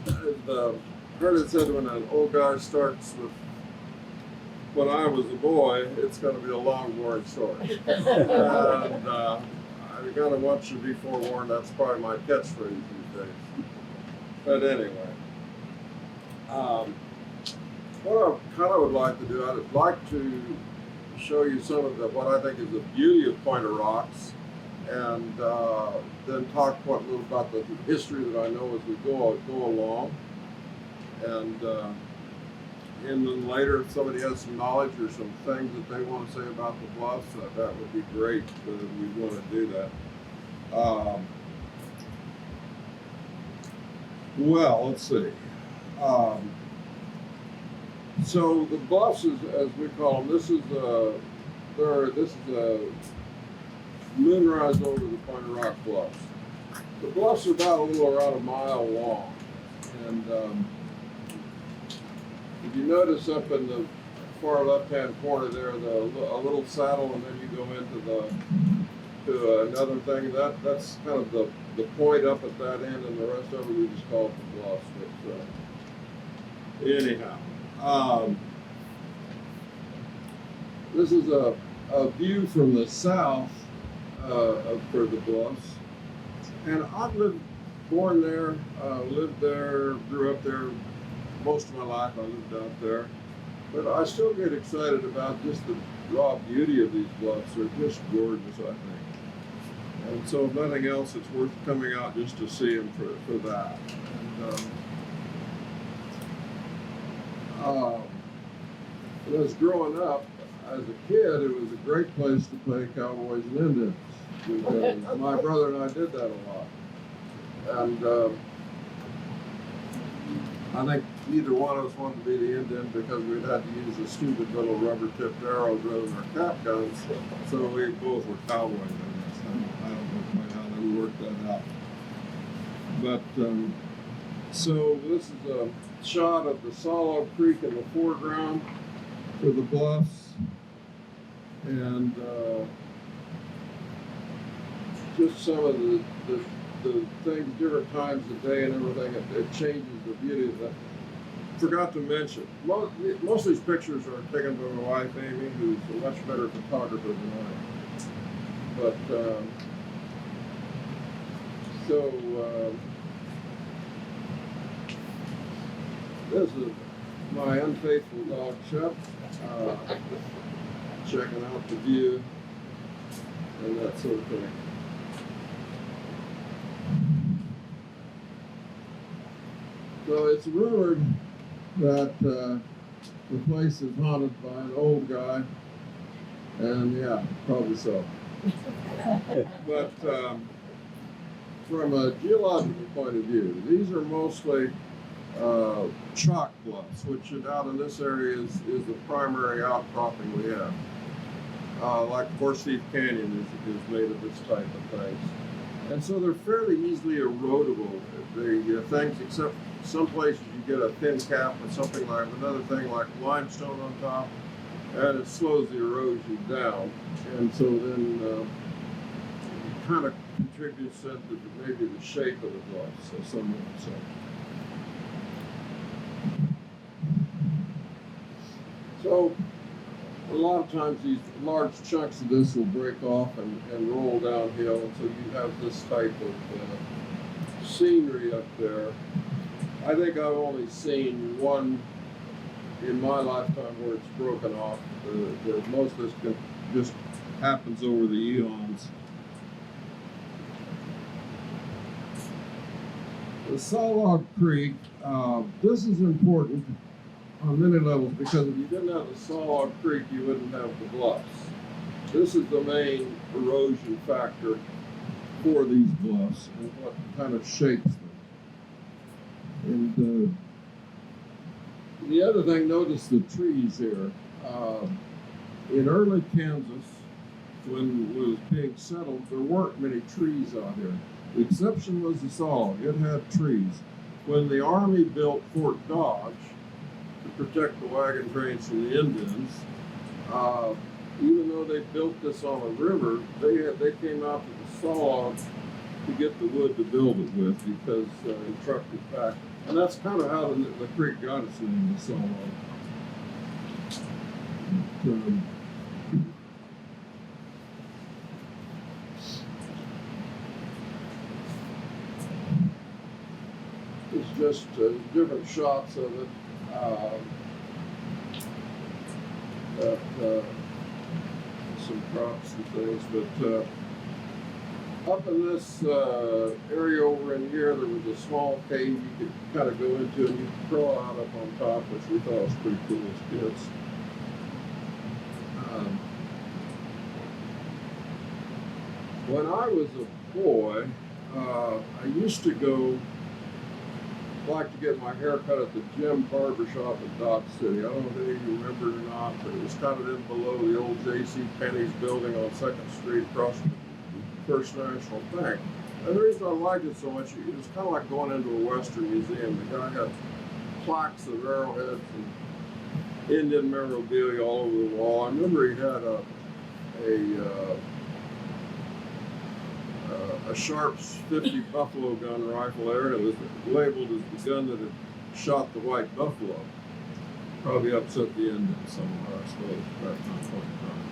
I've heard it said when an old guy starts with when I was a boy, it's going to be a long, boring story. And I kind of want you to be forewarned, that's probably my catchphrase these days. But anyway, what I kind of would like to do, I'd like to show you some of what I think is the beauty of Pointer Rocks, and then talk a little about the history that I know as we go along. And then later, if somebody has some knowledge or some things that they want to say about the bluffs, that would be great. We'd want to do that. Well, let's see. So the bluffs, as we call them, this is a moonrise over the Pointer Rock Bluffs. The bluffs are about a little around a mile long, and if you notice up in the far left-hand corner there, a little saddle, and then you go into to another thing. That's kind of the point up at that end, and the rest of it we just call it the bluffs. But anyhow, this is a view from the south for the bluffs, and I've born there, lived there, grew up there. Most of my life I lived out there, but I still get excited about just the raw beauty of these bluffs. They're just gorgeous, I think. And so if nothing else, it's worth coming out just to see them for that. And when I was growing up, as a kid, it was a great place to play cowboys and Indians. Because my brother and I did that a lot. And I think neither one of us wanted to be the Indian because we'd had to use the stupid little rubber-tipped arrows rather than our cap guns. So we both were cowboys, I guess. I don't know quite how they worked that out. But so this is a shot of the Sawlog Creek in the foreground for the bluffs, and just some of the things, different times of day and everything, it changes the beauty of that. Forgot to mention, most of these pictures are taken by my wife, Amy, who's a much better photographer than I am. But, this is my unfaithful dog, Shep, checking out the view and that sort of thing. So it's rumored that the place is haunted by an old guy, and yeah, probably so. But from a geological point of view, these are mostly chalk bluffs, which out in this area is the primary outcropping we have. Like Forsyth Canyon is made of this type of thing. And so they're fairly easily erodible. The things, except some places you get a thin cap with something like another thing like limestone on top, and it slows the erosion down. And so then it kind of contributes to maybe the shape of the bluff, so some would say. So a lot of times these large chunks of this will break off and roll downhill, and so you have this type of scenery up there. I think I've only seen one in my lifetime where it's broken off. Most of this just happens over the eons. The Sawlog Creek, this is important on many levels, because if you didn't have the Sawlog Creek, you wouldn't have the bluffs. This is the main erosion factor for these bluffs and what kind of shapes them. And the other thing, notice the trees here. In early Kansas, when it was being settled, there weren't many trees out here. The exception was the Sawlog. It had trees. When the Army built Fort Dodge to protect the wagon trains from the Indians, even though they built this on a river, they came out to the Sawlog to get the wood to build it with because he trucked it back. And that's kind of how the creek got its name, the sawlog. It's just different shots of it. Some crops and things, but up in this area over in here, there was a small cave you could kind of go into, and you could crawl out up on top, which we thought was pretty cool as kids. When I was a boy, I used to like to get my hair cut at the Jim Barber Shop in Dodge City. I don't know if any of you remember it or not, but it was kind of in below the old J.C. Penney's building on 2nd Street across from the First National Bank. And the reason I liked it so much, it was kind of like going into a Western museum. The guy had plaques of arrowheads and Indian memorabilia all over the wall. I remember he had a Sharps 50 buffalo gun rifle there, and it was labeled as the gun that had shot the white buffalo. Probably upset the Indians somewhere, I suppose, at that point in time.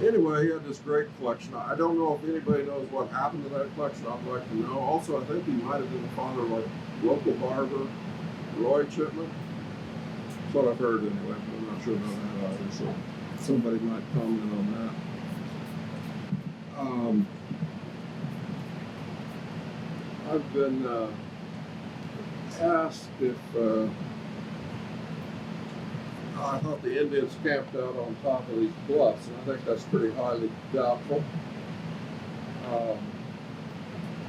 Anyway, he had this great collection. I don't know if anybody knows what happened to that collection. I'd like to know. Also, I think he might have been the father of like local barber Roy Chipman. That's what I've heard anyway. I'm not sure about that either, so somebody might comment on that. I've been asked if I thought the Indians camped out on top of these bluffs, and I think that's pretty highly doubtful.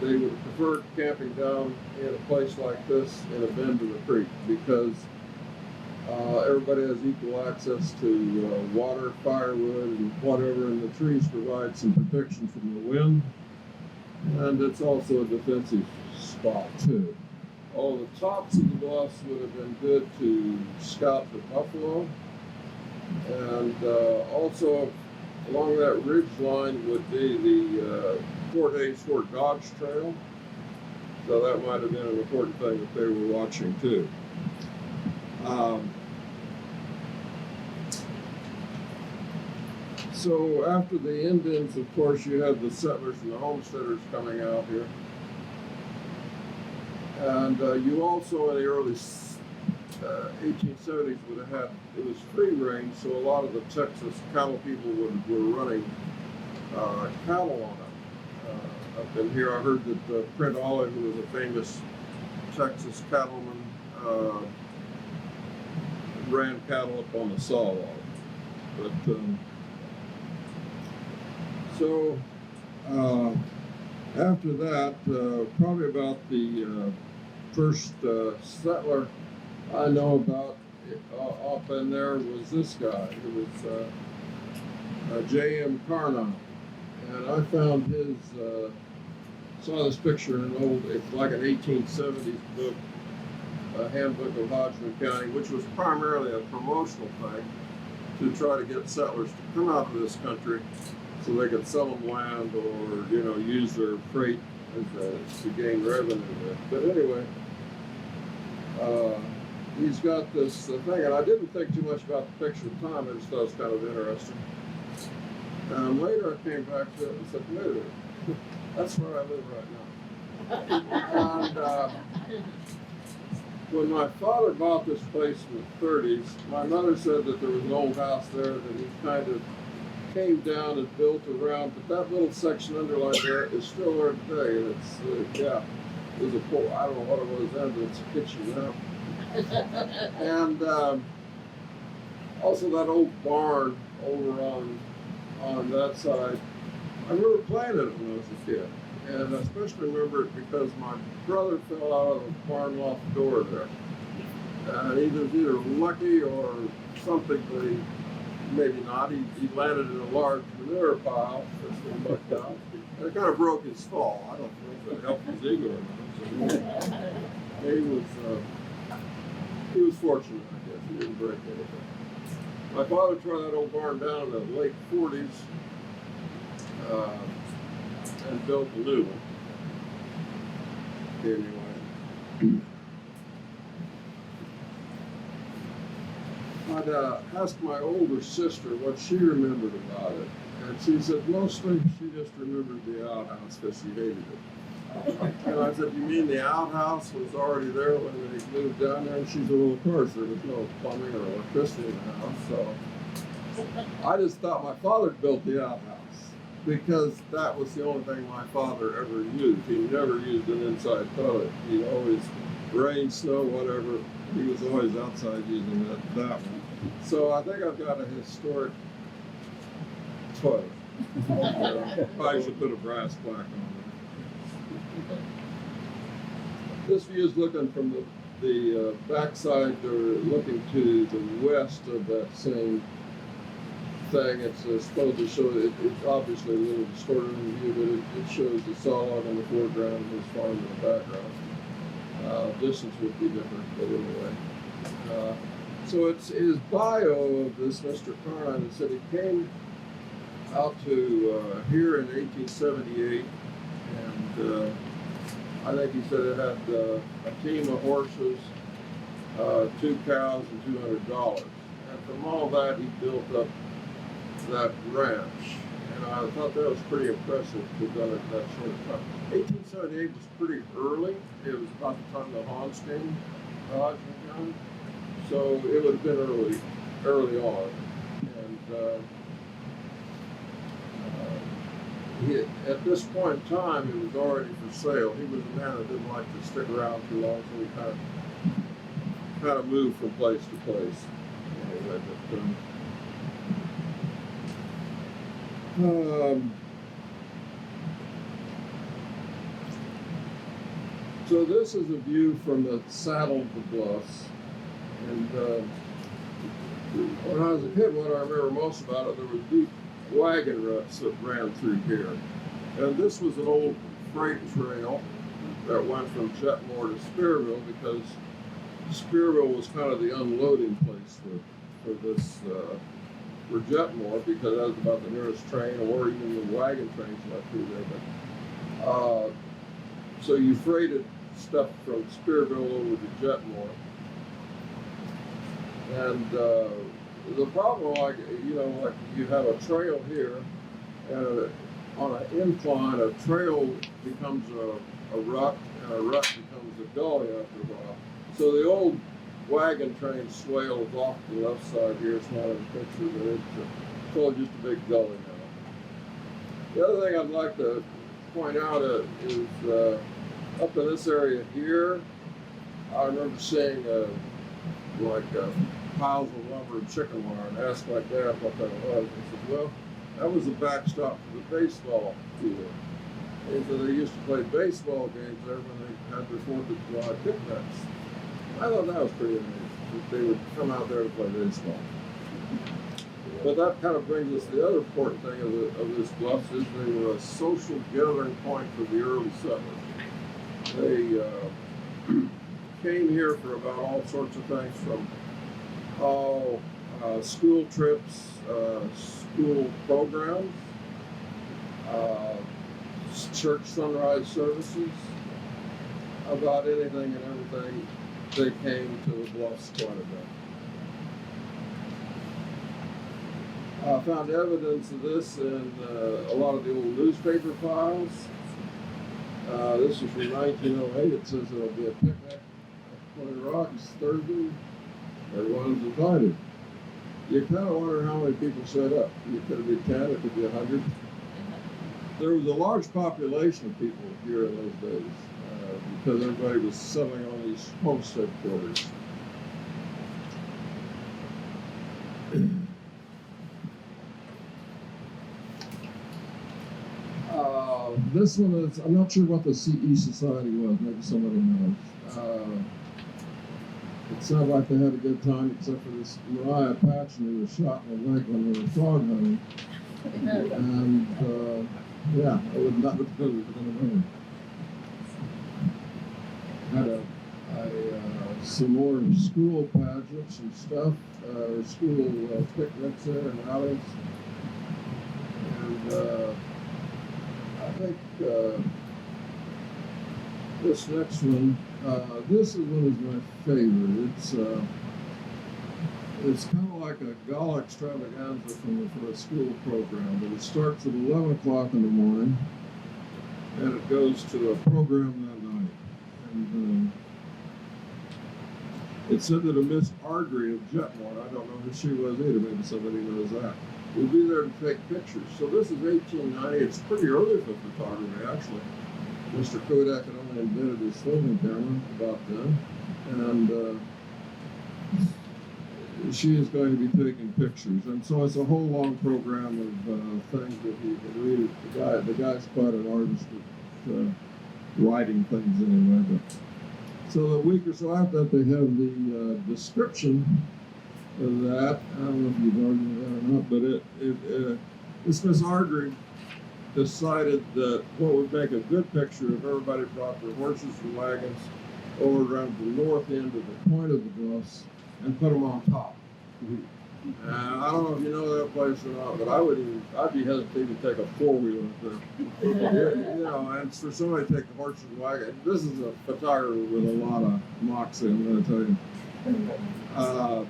They would have preferred camping down in a place like this in a bend of the creek because everybody has equal access to water, firewood, and whatever, and the trees provide some protection from the wind. And it's also a defensive spot too. All the tops of the bluffs would have been good to scout the buffalo, and also along that ridge line would be the Fort Hays, Fort Dodge Trail. So that might have been an important thing that they were watching too. So after the Indians, of course, you had the settlers and the homesteaders coming out here. And you also in the early 1870s would have had, it was free range, so a lot of the Texas cattle people were running cattle on it. Up in here, I heard that Print Olive, who was a famous Texas cattleman, ran cattle up on the Sawlog. But so after that, probably about the first settler I know about up in there was this guy. It was J.M. Carnine. And I found his, saw this picture in an old, it's like an 1870s book, a handbook of Hodgeman County, which was primarily a promotional thing to try to get settlers to come out to this country so they could sell them land or, you know, use their freight to gain revenue with. But anyway, he's got this thing, and I didn't think too much about the picture at the time. I just thought it was kind of interesting. Later I came back to it and said, wait a minute, that's where I live right now. And when my father bought this place in the 30s, my mother said that there was an old house there that he kind of came down and built around, but that little section underlined there is still there today, and it's, yeah, it was a pool, I don't know what it was then, but it's a kitchen now. And also that old barn over on that side, I remember playing in it when I was a kid, and I especially remember it because my brother fell out of the barn loft door there. And he was either lucky or something, but maybe not. He landed in a large manure pile that's been mucked out, and it kind of broke his fall. I don't know if it helped his ego or not. So he was fortunate, I guess. He didn't break anything. My father tore that old barn down in the late 40s. and built a new one. Anyway, I'd asked my older sister what she remembered about it, and she said mostly she just remembered the outhouse because she hated it. And I said, "You mean the outhouse was already there when they moved down there?" And she said, "Well, of course, there was no plumbing or electricity in the house, so." I just thought my father built the outhouse because that was the only thing my father ever used. He never used an inside toilet. He always, rain, snow, whatever, he was always outside using that one. So I think I've got a historic toilet. Probably should put a brass plaque on it. This view is looking from the backside, or looking to the west of that same thing. It's supposed to show, it's obviously a little distorted in the view, but it shows the saw log in the foreground and his farm in the background. Distance would be different, but anyway. So it's his bio of this Mr. Carnine. It said he came out to here in 1878, and I think he said it had a team of horses, 2 cows, and $200. And from all that, he built up that ranch, and I thought that was pretty impressive to have done it that short of time. 1878 was pretty early. It was about the time the Hans came to Hodgeman County, so it would have been early on. And at this point in time, it was already for sale. He was a man that didn't like to stick around too long, so he kind of moved from place to place. Anyway, so this is a view from the saddle of the bluffs, and when I was a kid, what I remember most about it, there was deep wagon ruts that ran through here, and this was an old freight trail that went from Jetmore to Spearville, because Spearville was kind of the unloading place for this for Jetmore, because that was about the nearest train, or even the wagon trains left through there. But so you freighted stuff from Spearville over to Jetmore, and the problem, like you have a trail here, and on an incline, a trail becomes a rut, and a rut becomes a gully after a while. So the old wagon train swales off the left side here. It's not in the picture, but it's all just a big gully now. The other thing I'd like to point out is up in this area here, I remember seeing piles of lumber and chicken wire, and asked my dad what that was. He said, "Well, that was a backstop for the baseball field." He said they used to play baseball games there when they had their 4th of July picnics. I thought that was pretty amazing, that they would come out there to play baseball. But that kind of brings us to the other important thing of this bluffs, is they were a social gathering point for the early settlers. They came here for about all sorts of things, from school trips, school programs, church sunrise services, about anything and everything. They came to the bluffs quite a bit. I found evidence of this in a lot of the old newspaper files. This is from 1908. It says there'll be a picnic at Plymouth Rocks Thursday. Everyone's invited. You kind of wonder how many people showed up. It could be 10, it could be 100. There was a large population of people here in those days, because everybody was settling on these homestead quarters. This one is, I'm not sure what the CE Society was, maybe somebody knows. It sounded like they had a good time, except for this Mariah Patchen who was shot in the leg when they were frog hunting. And yeah, I would not have been in a room. Had some more school pageants and stuff, or school picnics there and outings. And I think this next one, this one is my favorite. It's kind of like a gala extravaganza for a school program, but it starts at 11 o'clock in the morning, and it goes to a program that night. And it said that a Miss Ardrey of Jetmore, I don't know who she was either, maybe somebody knows that, will be there to take pictures. So this is 1890. It's pretty early for photography, actually. Mr. Kodak had only invented his filming camera about then, and she is going to be taking pictures. And so it's a whole long program of things that you can read. The guy's quite an artist at writing things anyway. But so a week or so after that, they have the description of that. I don't know if you've argued that or not, but this Miss Ardrey decided that what would make a good picture if everybody brought their horses and wagons over around the north end of the point of the bluffs and put them on top. And I don't know if you know that place or not, but I'd be hesitating to take a four-wheeler there. You know, and for somebody to take the horses and wagons, this is a photographer with a lot of moxie, I'm going to tell you.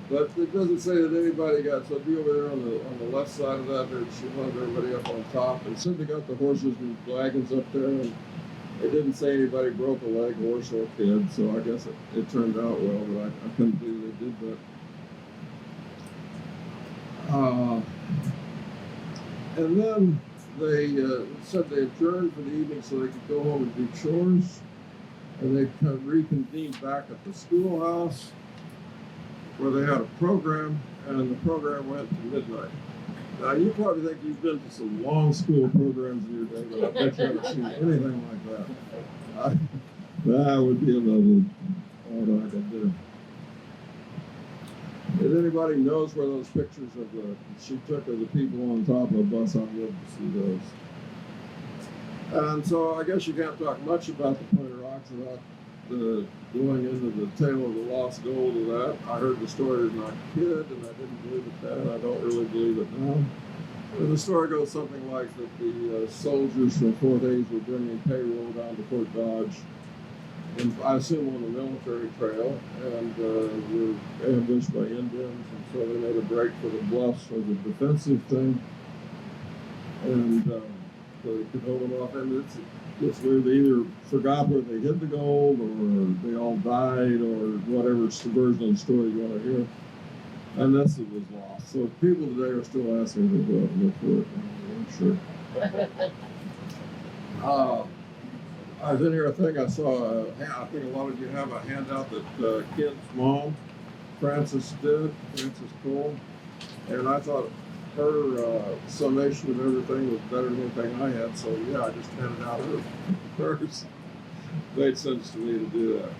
But it doesn't say that anybody got, so be over there on the left side of that, she wanted everybody up on top. And said they got the horses and wagons up there, and it didn't say anybody broke a leg, horse or kid, so I guess it turned out well, but I couldn't believe they did that. And then they said they adjourned for the evening so they could go home and do chores, and they kind of reconvened back at the schoolhouse where they had a program, and the program went to midnight. Now, you probably think you've been to some long school programs in your day, but I bet you haven't seen anything like that. That would be another all I could do. If anybody knows where those pictures she took of the people on top of the bus, I'd love to see those. And so I guess you can't talk much about the Pointer Rocks without going into the tale of the lost gold of that. I heard the story as my kid, and I didn't believe it then. I don't really believe it now. And the story goes something like that the soldiers from Fort Hays were bringing payroll down to Fort Dodge, and I assume on the military trail, and were ambushed by Indians, and so they made a break for the bluffs as a defensive thing, and so they could hold them off. And it's where they either forgot where they hid the gold, or they all died, or whatever version of the story you want to hear. And this was lost. So people today are still asking to go out and look for it. I'm sure. I was in here, I think I saw, I think a lot of you have a handout that Ken's mom, Frances Cole, and I thought her summation of everything was better than anything I had, so yeah, I just handed out hers. Made sense to me to do that.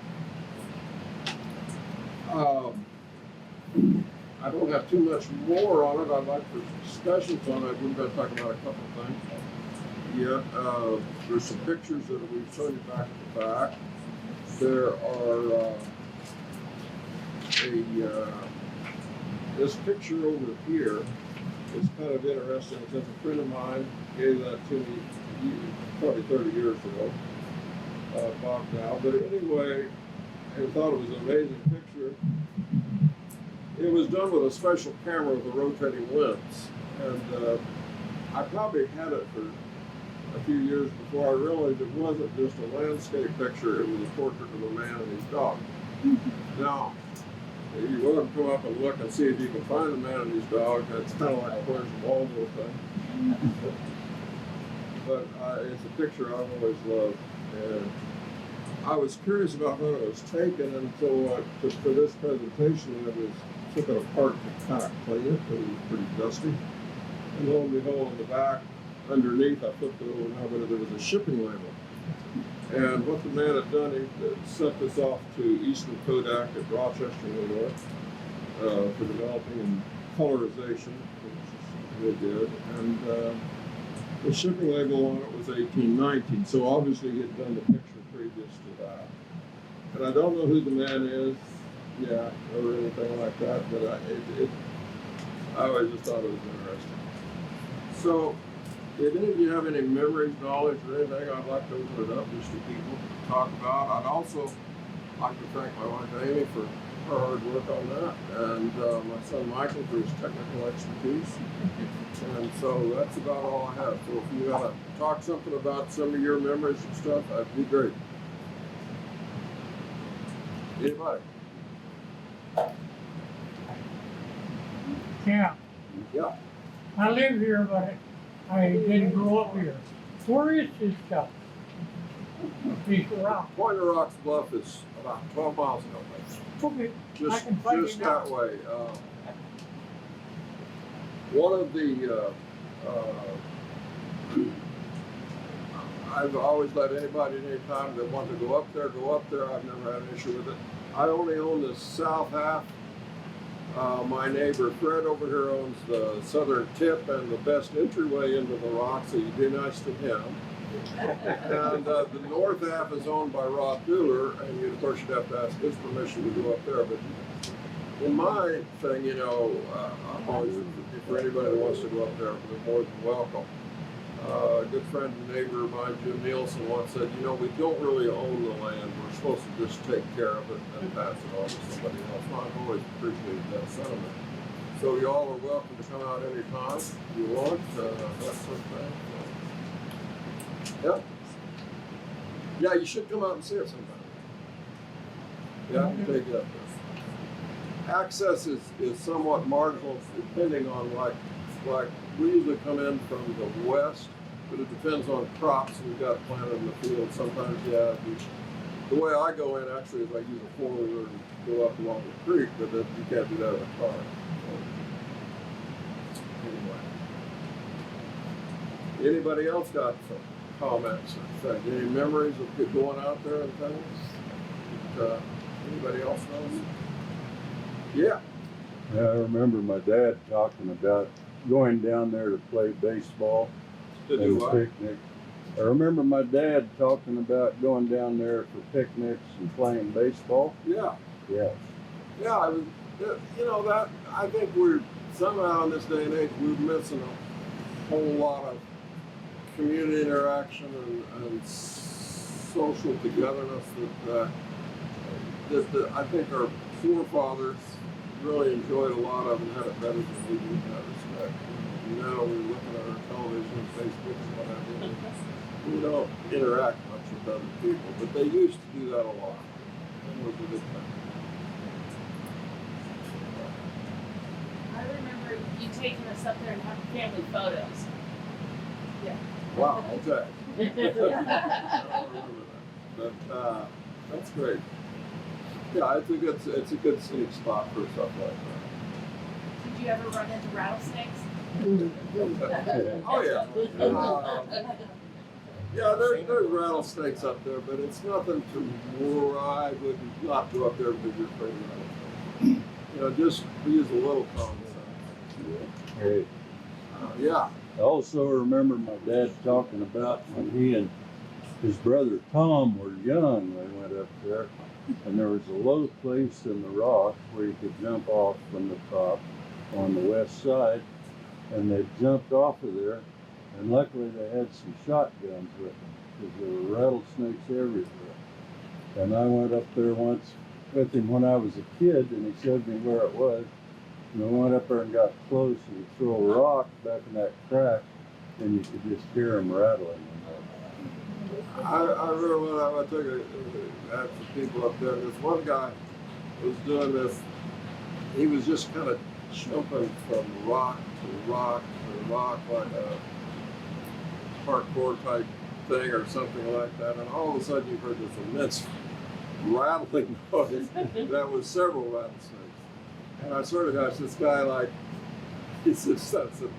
I don't have too much more on it. I'd like for discussions on it. We're going to talk about a couple of things. Yeah, there's some pictures that we've shown you back at the back. There are this picture over here is kind of interesting. Since a friend of mine gave that to me probably 30 years ago, Bob now. But anyway, I thought it was an amazing picture. It was done with a special camera with a rotating lens, and I probably had it for a few years before I realized it wasn't just a landscape picture, it was a portrait of a man and his dog. Now, you're welcome to come up and look and see if you can find the man and his dog. That's kind of like a Where's Waldo thing. But it's a picture I've always loved. And I was curious about when it was taken, and so for this presentation, I took it apart to kind of clean it, because it was pretty dusty. And lo and behold, in the back, underneath, I flipped it over now, but there was a shipping label. And what the man had done, he sent this off to Eastman Kodak at Rochester, New York, for developing and colorization, which they did. And the shipping label on it was 1819, so obviously he had done the picture previous to that. And I don't know who the man is, or anything like that, but I always just thought it was interesting. So, If any of you have any memories, knowledge, or anything, I'd like to open it up just for people to talk about. I'd also like to thank my wife Amy for her hard work on that, and my son Michael for his technical expertise. And so that's about all I have. So if you want to talk something about some of your memories and stuff, that'd be great. Anybody? Yeah, Yeah. I live here, but I didn't grow up here. Where is this stuff? Piece of rock. Point of Rocks Bluff is about 12 miles away. Okay, I Just can find it now. that way. One of the I've always let anybody at any time that wanted to go up there, go up there. I've never had an issue with it. I only own the south half. My neighbor Fred over here owns the southern tip and the best entryway into the rock, so you'd be nice to him. And the north half is owned by Rob Dooler, and you, of course, you'd have to ask his permission to go up there. But in my thing, you know, I'm always, for anybody that wants to go up there, they're more than welcome. A good friend and neighbor of mine, Jim Nielsen, once said, you know, we don't really own the land. We're supposed to just take care of it and pass it on to somebody else. And I've always appreciated that sentiment. So y'all are welcome to come out anytime you want, that sort of thing. Yeah. Yeah, you should come out and see it sometime. Yeah, I can take you up there. Access is somewhat marginal depending on like we usually come in from the west, but it depends on crops we've got planted in the field. Sometimes, yeah, the way I go in actually is I use a four-wheeler and go up along the creek, but you can't do that in a car. So, anyway. Anybody else got some comments or things? Any memories of going out there and things? Anybody else knows? Yeah. Yeah, I remember my dad talking about going down there to play baseball and picnic. I remember my dad talking about going down there for picnics and playing baseball. Yeah. Yeah. Yeah, I was, you know, that I think we're somehow in this day and age we're missing a whole lot of community interaction and social togetherness that I think our forefathers really enjoyed a lot of and had it better than we do in that respect. Now we're looking at our television and Facebook and what have you. We don't interact much with other people, but they used to do that a lot. It was a good thing. I remember you taking us up there and having family photos. Yeah. Wow, okay. I don't remember that. But that's great. Yeah, it's a good scenic spot for stuff like that. Did you ever run into rattlesnakes? Oh yeah. Yeah, there's rattlesnakes up there, but it's nothing to where I would not go up there because you're afraid of rattlesnakes. You know, just use a little common sense. Great. Yeah. I also remember my dad talking about when he and his brother Tom were young, they went up there, and there was a low place in the rock where you could jump off from the top on the west side, and they jumped off of there, and luckily they had some shotguns with them because there were rattlesnakes everywhere. And I went up there once with him when I was a kid, and he showed me where it was. And I went up there and got close, and you throw a rock back in that crack, and you could just hear them rattling. I remember when I took had some people up there. This one guy was doing this. He was just kind of jumping from rock to rock to rock like a parkour type thing or something like that. And all of a sudden you heard this immense rattling noise that was several rattlesnakes. And I sort of asked this guy, like, he said,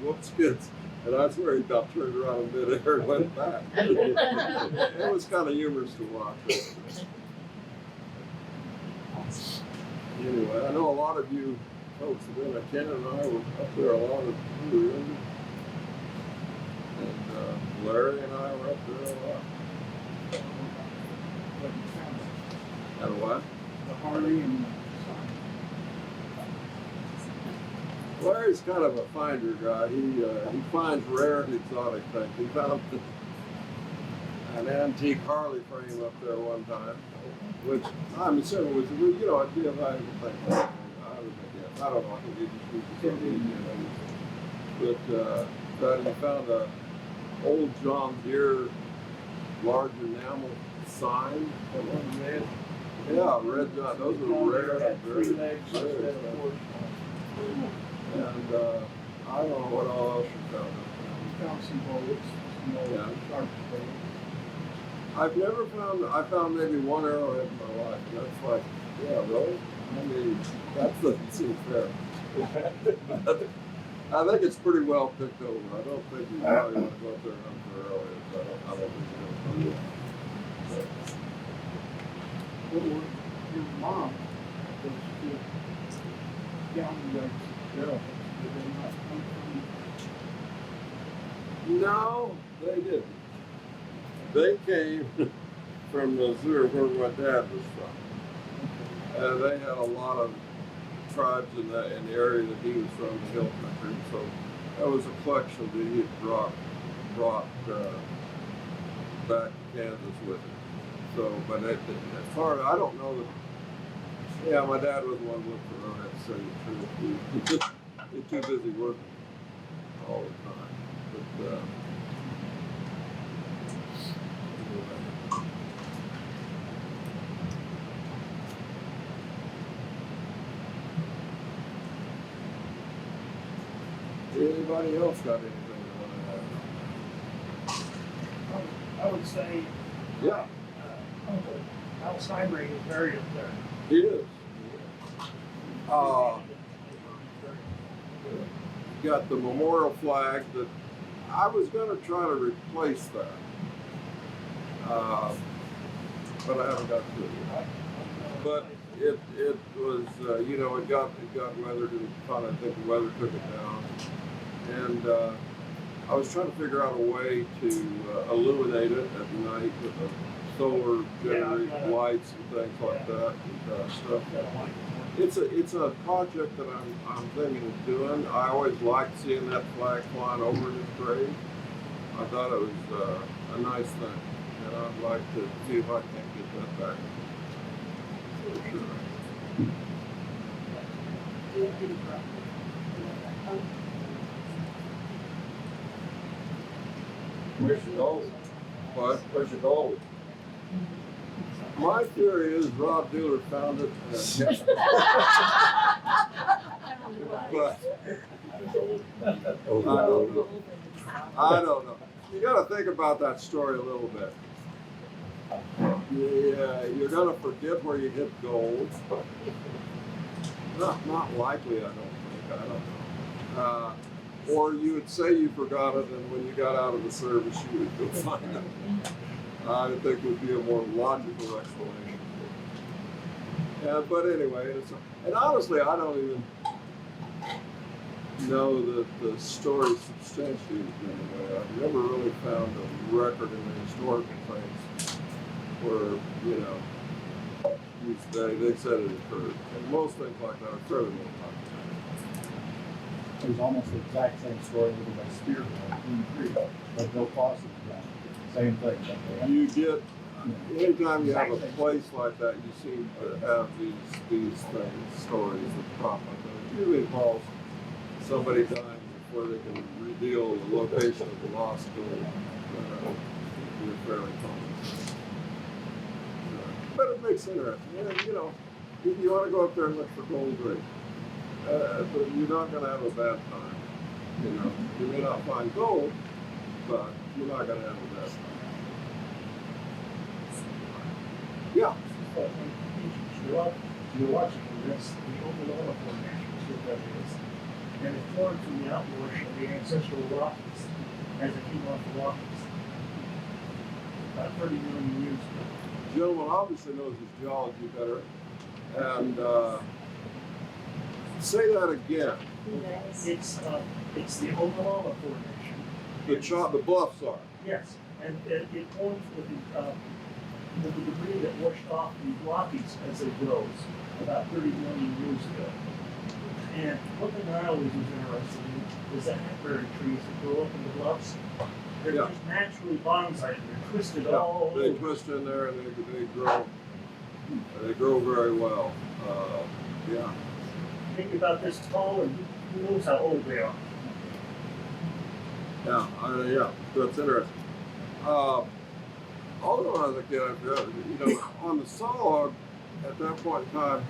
whoops, kids. And I swear he about turned around a bit and went back. It was kind of humorous to watch. Anyway, I know a lot of you folks have been. Ken and I were up there a lot of we were in. And Larry and I were up there a lot. And what? The Harley and Larry's kind of a finder guy. He finds rare and exotic things. He found an antique Harley frame up there one time, which I'm assuming was, you know, it'd be a valuable thing. I would guess. I don't know. I think he just used it for something. But he found a old John Deere large enamel sign. Yeah, red John. Those are rare. Three legs instead of four. And I don't know what all else you found. Found some bullets, some old sharp bullets. I've never found. I found maybe one arrowhead in my life, and that's like, yeah, really. I mean, that doesn't seem fair. I think it's pretty well picked over. I don't think you probably want to go up there and hunt for arrowheads. I don't think you're going to find it. Your mom was down the girl. Did they not come from? No, they didn't. They came from Missouri, where my dad was from. And they had a lot of tribes in the area that he was from, the hill country. So that was a collection that he had brought back to Kansas with him. So, but as far as I don't know that. Yeah, my dad was the one looking for arrowheads, to tell you the truth. He's too busy working all the time. But anybody else got anything they want to add? I would say, Yeah, Uncle Al Steinring is buried up there. he is. Got the memorial flag that I was going to try to replace that, but I haven't got to it yet. But it was you know, it got weathered, and kind of, I think the weather took it down, and I was trying to figure out a way to illuminate it at night with the solar generated lights and things like that and stuff. It's a project that I'm thinking of doing. I always liked seeing that flag flying over his grave. I thought it was a nice thing, and I'd like to see if I can get that back. For sure. Where's your gold? What? Where's your gold? My theory is Rob Dealer found it. But I don't know. You got to think about that story a little bit. Yeah, you're going to forget where you hit gold. Not likely, I don't think. I don't know. Or you would say you forgot it, and when you got out of the service, you would go find it. I think would be a more logical explanation. But anyway, and honestly, I don't even know that the story substantiated in any way. I've never really found a record in the historical things where, you know, they said it occurred. And most things like that are fairly well documented. It was almost the exact same story with a spear in Creek, but Bill Fawcett, same thing. You get, anytime you have a place like that, you seem to have these things, stories that pop up. And it usually involves somebody dying before they can reveal the location of the lost gold. They're fairly common. But it makes it interesting. Yeah, you know, you want to go up there and look for gold, great. But you're not going to have a bad time. You know, you may not find gold, but you're not going to have a bad time. Yeah. You're watching this, the Oklahoma Formation is what that is. And it formed from the outwash of the ancestral Rockies as it came off the Rockies. About 30 million years ago. The gentleman obviously knows his geology better. And say that again. It's the Oklahoma Formation. The bluffs are. Yes, and it forms with the debris that washed off the Rockies as it rose about 30 million years ago. And one thing I always was interested in is the hackberry trees that grow up in the bluffs. They're Yeah. just naturally bonsai. They're twisted Yeah, all they over. twist in there and they grow very well. Yeah. Maybe about this tall, and who knows how old they are. Yeah, yeah, that's interesting. Although I was a kid, you know, on the Solog, at that point in time,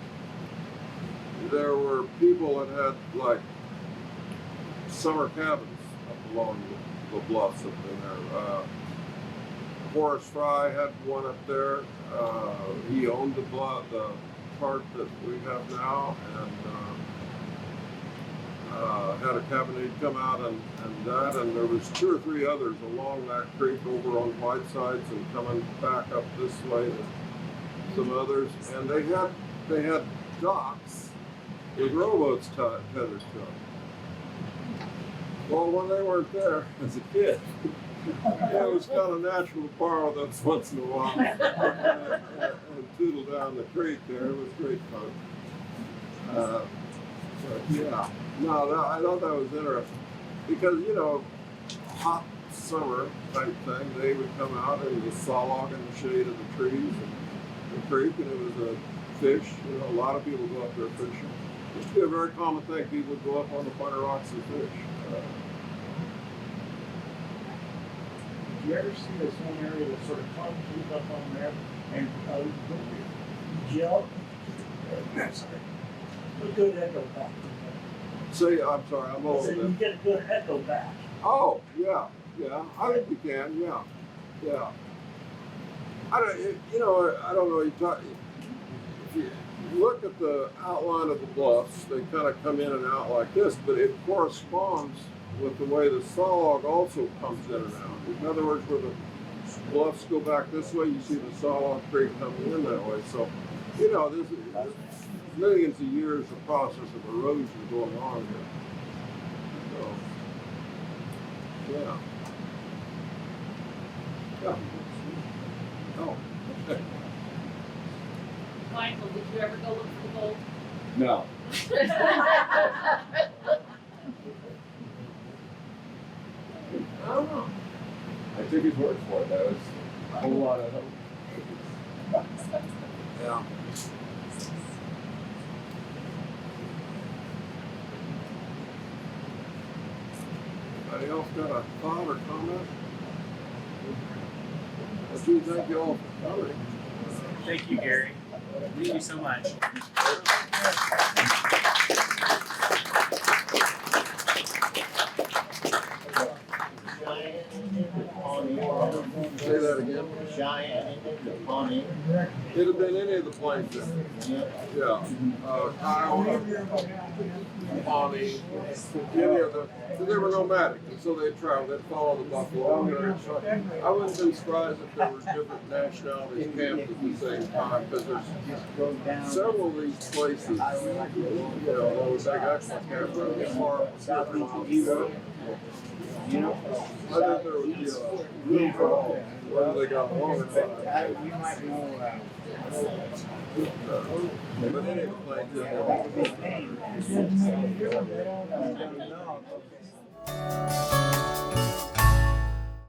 there were people that had like summer cabins up along the bluffs up in there. Horace Fry had one up there. He owned the part that we have now, and had a cabin. He'd come out and there was 2 or 3 others along that creek over on Whitesides and coming back up this way to some others, and they had docks with rowboats tethered to them. Well, when they weren't there as a kid, it was kind of natural to borrow those once in a while and toodle down the creek there. It was great fun. But yeah, no, I thought that was interesting because, you know, hot summer type thing, they would come out in the Solog in the shade of the trees and the creek, and it was a fish. You know, a lot of people go up there fishing. It used to be a very common thing. People would go up on the Pointer Rocks and fish. Did you ever see this one area that's sort of concave up on there and a good echo back from See, I'm sorry, I'm there. old. So you get a good echo back. Oh, yeah, I think you can, yeah. I don't know. If you look at the outline of the bluffs, they kind of come in and out like this, but it corresponds with the way the Solog also comes in and out. In other words, where the bluffs go back this way, you see the Solog Creek coming in that way. So, you know, there's millions of years of process of erosion going on here. So, yeah. Yeah. Oh. Michael, did you ever go look for the gold? No. I don't know. I took his word for it. That was a whole lot of hope. Yeah. Anybody else got a thought or comment? Well, gee, thank you all for coming. Thank you, Gary. Thank you so much. Say that again. Cheyenne, Pawnee. It'd have been any of the places. Yeah. Kiowa, Pawnee, any of the, they were nomadic, and so they traveled, they'd follow the buffalo. I wouldn't be surprised if there were different nationalities camped at the same time, because there's several of these places, you know, those big excellent campgrounds are different. You know, I think there would be a room for all, whether they got along or not. you might know, But any of the places, I don't know.